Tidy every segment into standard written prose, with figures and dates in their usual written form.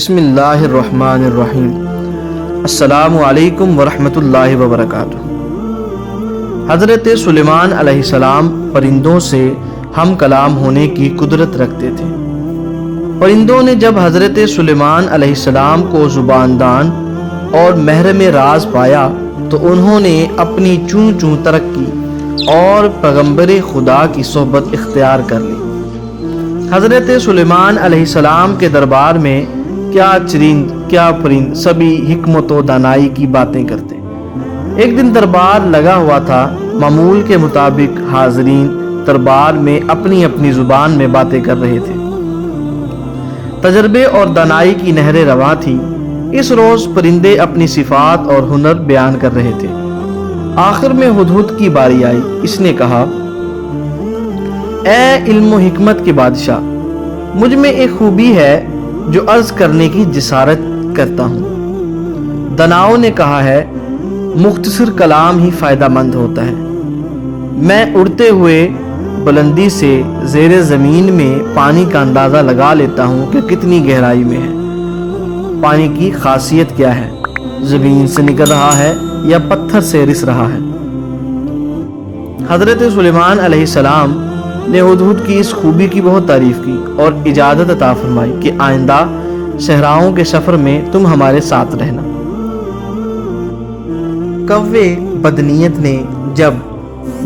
بسم اللہ الرحمن الرحیم۔ السلام علیکم ورحمۃ اللہ وبرکاتہ۔ حضرت سلیمان علیہ السلام پرندوں سے ہم کلام ہونے کی قدرت رکھتے تھے۔ پرندوں نے جب حضرت سلیمان علیہ السلام کو زبان دان اور محرم راز پایا تو انہوں نے اپنی چوں چوں ترقی اور پیغمبر خدا کی صحبت اختیار کر لی۔ حضرت سلیمان علیہ السلام کے دربار میں کیا چرند کیا پرند سبھی حکمت و دانائی کی باتیں کرتے۔ ایک دن دربار لگا ہوا تھا، معمول کے مطابق حاضرین دربار میں اپنی اپنی زبان میں باتیں کر رہے تھے۔ تجربے اور دانائی کی نہریں رواں تھیں۔ اس روز پرندے اپنی صفات اور ہنر بیان کر رہے تھے۔ آخر میں ہدہد کی باری آئی۔ اس نے کہا، اے علم و حکمت کے بادشاہ، مجھ میں ایک خوبی ہے جو عرض کرنے کی جسارت کرتا ہوں۔ داناؤں نے کہا ہے، مختصر کلام ہی فائدہ مند ہوتا ہے۔ میں اڑتے ہوئے بلندی سے زیر زمین میں پانی کا اندازہ لگا لیتا ہوں کہ کتنی گہرائی میں ہے۔ پانی کی خاصیت کیا ہے، زمین سے نکل رہا ہے یا پتھر سے رس رہا ہے۔ حضرت سلیمان علیہ السلام نے ہدہد کی اس خوبی کی بہت تعریف کی اور اجازت عطا فرمائی کہ آئندہ صحراؤں کے سفر میں تم ہمارے ساتھ رہنا۔ کوے بدنیت نے جب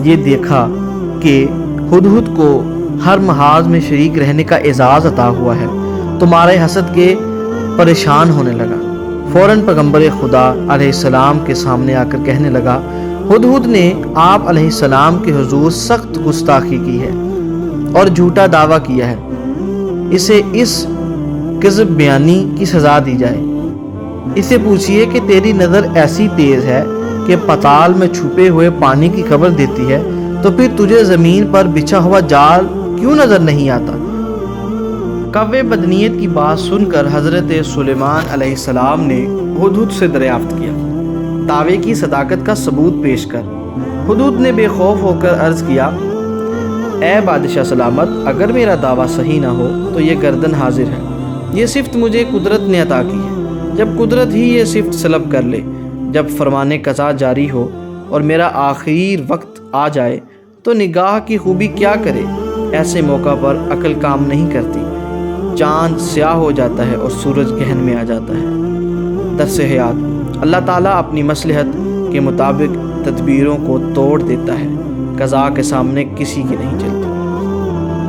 یہ دیکھا کہ ہدہد کو ہر محاذ میں شریک رہنے کا اعزاز عطا ہوا ہے تو مارے حسد کے پریشان ہونے لگا۔ فوراً پیغمبر خدا علیہ السلام کے سامنے آ کر کہنے لگا، ہدہد نے آپ علیہ السلام کے حضور سخت گستاخی کی ہے اور جھوٹا دعویٰ کیا ہے۔ اسے اس کذب بیانی کی سزا دی جائے۔ اسے پوچھئے کہ تیری نظر ایسی تیز ہے کہ پتال میں چھپے ہوئے پانی کی خبر دیتی ہے، تو پھر تجھے زمین پر بچھا ہوا جال کیوں نظر نہیں آتا؟ کوے بدنیت کی بات سن کر حضرت سلیمان علیہ السلام نے ہدہد سے دریافت کیا، دعوے کی صداقت کا ثبوت پیش کر۔ ہدہد نے بے خوف ہو کر عرض کیا، اے بادشاہ سلامت، اگر میرا دعویٰ صحیح نہ ہو تو یہ گردن حاضر ہے۔ یہ صفت مجھے قدرت نے عطا کی ہے۔ جب قدرت ہی یہ صفت سلب کر لے، جب فرمان قضا جاری ہو اور میرا آخر وقت آ جائے تو نگاہ کی خوبی کیا کرے؟ ایسے موقع پر عقل کام نہیں کرتی۔ چاند سیاہ ہو جاتا ہے اور سورج گہن میں آ جاتا ہے۔ درس حیات، اللہ تعالیٰ اپنی مصلحت کے مطابق تدبیروں کو توڑ دیتا ہے، قضا کے سامنے کسی کی نہیں چلتی۔